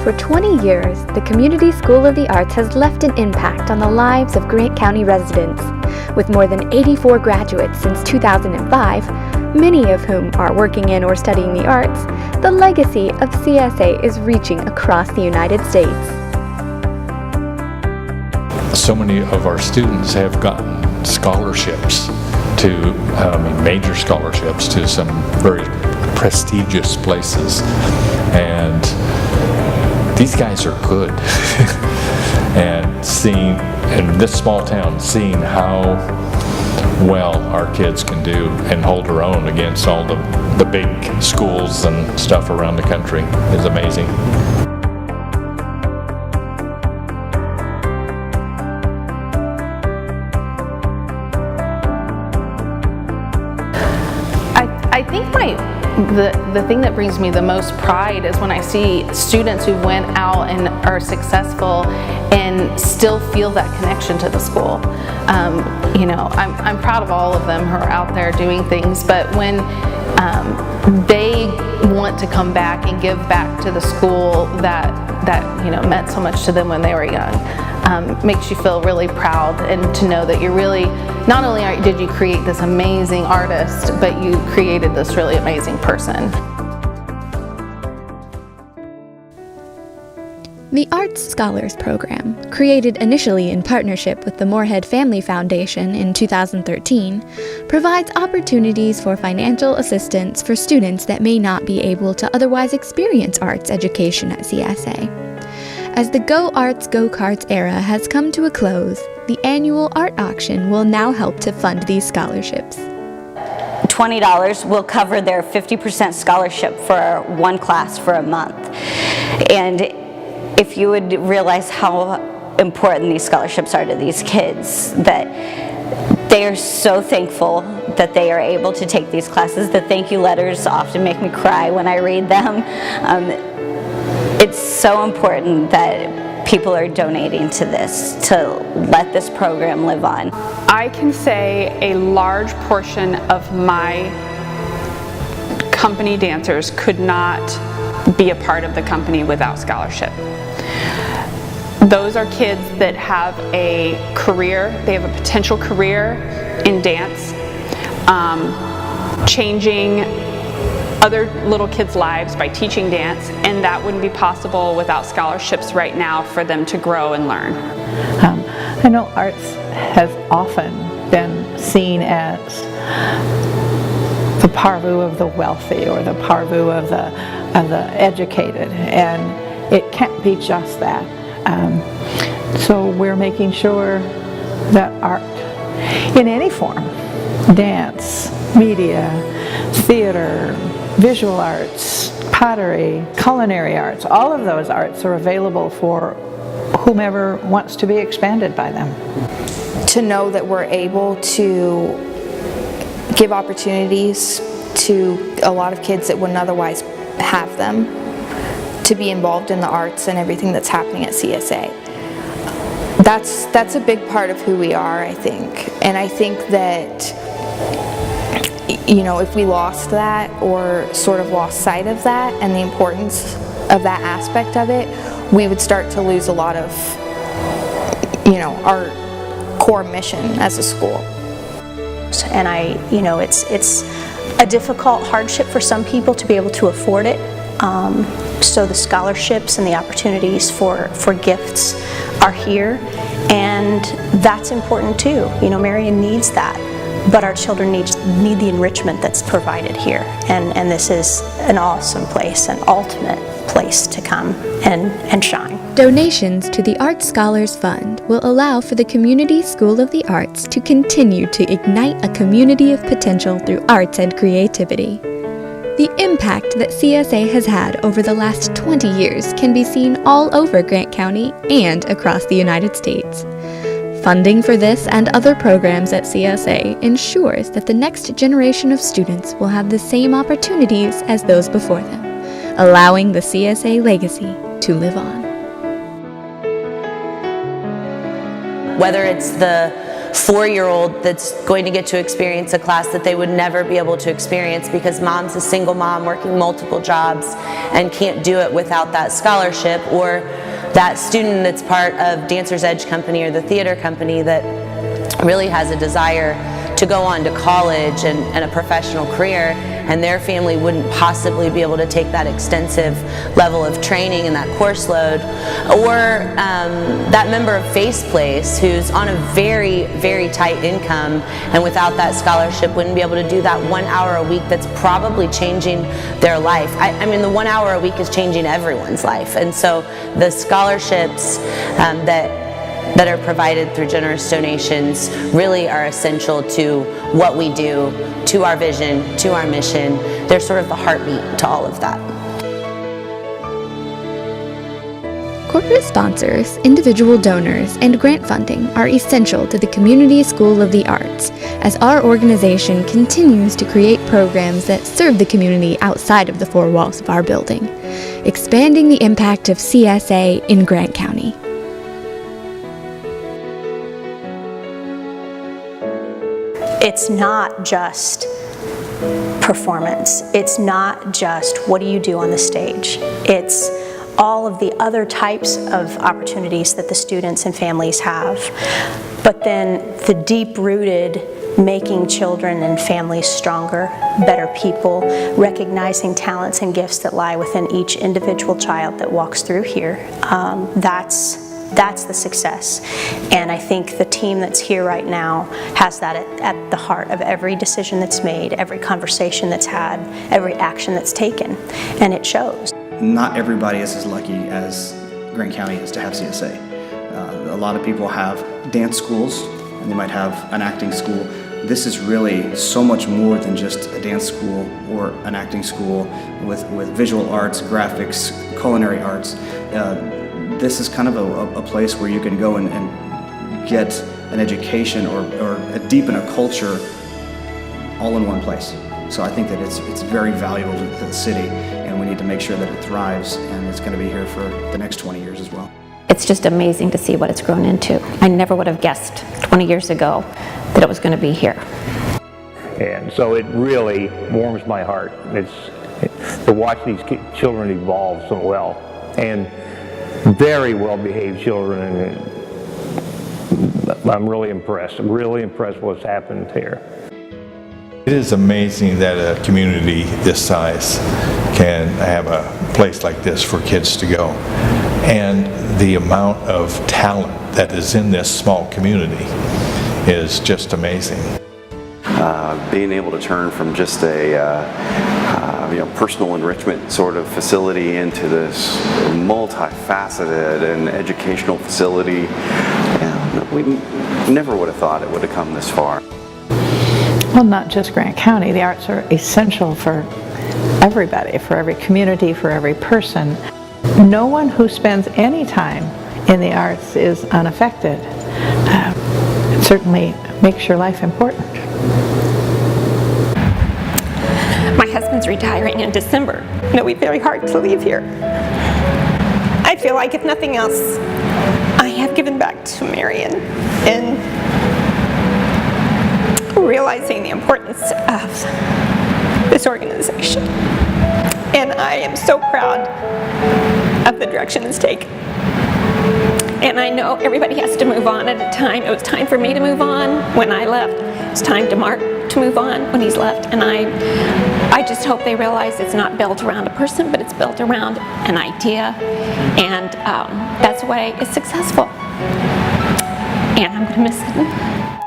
For 20 years, the Community School of the Arts has left an impact on the lives of Grant County residents. With more than 84 graduates since 2005, many of whom are working in or studying the arts, the legacy of CSA is reaching across the United States. So many of our students have gotten scholarships to, major scholarships to some very prestigious places, and these guys are good. And seeing, in this small town, seeing how well our kids can do and hold their own against all the big schools and stuff around the country is amazing. I think the thing that brings me the most pride is when I see students who went out and are successful and still feel that connection to the school. I'm proud of all of them who are out there doing things, but when they want to come back and give back to the school that meant so much to them when they were young, makes you feel really proud, and to know that you're really, not only did you create this amazing artist, but you created this really amazing person. The Arts Scholars Program, created initially in partnership with the Moorhead Family Foundation in 2013, provides opportunities for financial assistance for students that may not be able to otherwise experience arts education at CSA. As the Go Arts Go Karts era has come to a close, the annual art auction will now help to fund these scholarships. $20 will cover their 50% scholarship for one class for a month. And if you would realize how important these scholarships are to these kids, that they are so thankful that they are able to take these classes. The thank you letters often make me cry when I read them. It's so important that people are donating to this, to let this program live on. I can say a large portion of my company dancers could not be a part of the company without scholarship. Those are kids that have a career, they have a potential career in dance, changing other little kids' lives by teaching dance, and that wouldn't be possible without scholarships right now for them to grow and learn. I know arts has often been seen as the parvu of the wealthy or the parvu of the educated, and it can't be just that. So we're making sure that art in any form, dance, media, theater, visual arts, pottery, culinary arts, all of those arts are available for whomever wants to be expanded by them. To know that we're able to give opportunities to a lot of kids that wouldn't otherwise have them, to be involved in the arts and everything that's happening at CSA. That's a big part of who we are, I think. And I think that, if we lost that or sort of lost sight of that and the importance of that aspect of it, we would start to lose a lot of, our core mission as a school. And it's a difficult hardship for some people to be able to afford it. So the scholarships and the opportunities for gifts are here, and that's important too. Marion needs that, but our children need the enrichment that's provided here, and this is an awesome place, an ultimate place to come and shine. Donations to the Arts Scholars Fund will allow for the Community School of the Arts to continue to ignite a community of potential through arts and creativity. The impact that CSA has had over the last 20 years can be seen all over Grant County and across the United States. Funding for this and other programs at CSA ensures that the next generation of students will have the same opportunities as those before them, allowing the CSA legacy to live on. Whether it's the 4-year-old that's going to get to experience a class that they would never be able to experience because mom's a single mom working multiple jobs and can't do it without that scholarship, or that student that's part of Dancer's Edge Company or the theater company that really has a desire to go on to college and a professional career, and their family wouldn't possibly be able to take that extensive level of training and that course load. Or that member of Face Place who's on a very, very tight income and without that scholarship wouldn't be able to do that 1 hour a week that's probably changing their life. I mean, the 1 hour a week is changing everyone's life. And so the scholarships that are provided through generous donations really are essential to what we do, to our vision, to our mission. They're sort of the heartbeat to all of that. Corporate sponsors, individual donors, and grant funding are essential to the Community School of the Arts, as our organization continues to create programs that serve the community outside of the four walls of our building, expanding the impact of CSA in Grant County. It's not just performance. It's not just what do you do on the stage. It's all of the other types of opportunities that the students and families have. But then the deep-rooted making children and families stronger, better people, recognizing talents and gifts that lie within each individual child that walks through here. That's the success. And I think the team that's here right now has that at the heart of every decision that's made, every conversation that's had, every action that's taken, and it shows. Not everybody is as lucky as Grant County is to have CSA. A lot of people have dance schools, and they might have an acting school. This is really so much more than just a dance school or an acting school with visual arts, graphics, culinary arts. This is kind of a place where you can go and get an education or deepen a culture all in one place. So I think that it's very valuable to the city, and we need to make sure that it thrives, and it's going to be here for the next 20 years as well. It's just amazing to see what it's grown into. I never would have guessed 20 years ago that it was going to be here. And so it really warms my heart. To watch these children evolve so well, and very well-behaved children, and I'm really impressed what's happened here. It is amazing that a community this size can have a place like this for kids to go. And the amount of talent that is in this small community is just amazing. Being able to turn from just a personal enrichment sort of facility into this multifaceted and educational facility, we never would have thought it would have come this far. Well, not just Grant County. The arts are essential for everybody, for every community, for every person. No one who spends any time in the arts is unaffected. It certainly makes your life important. My husband's retiring in December. It'll be very hard to leave here. I feel like if nothing else, I have given back to Marion in realizing the importance of this organization. And I am so proud of the direction it's taken. And I know everybody has to move on at a time. It was time for me to move on when I left. It's time to Mark to move on when he's left. And I just hope they realize it's not built around a person, but it's built around an idea. And that's why it's successful. And I'm going to miss it.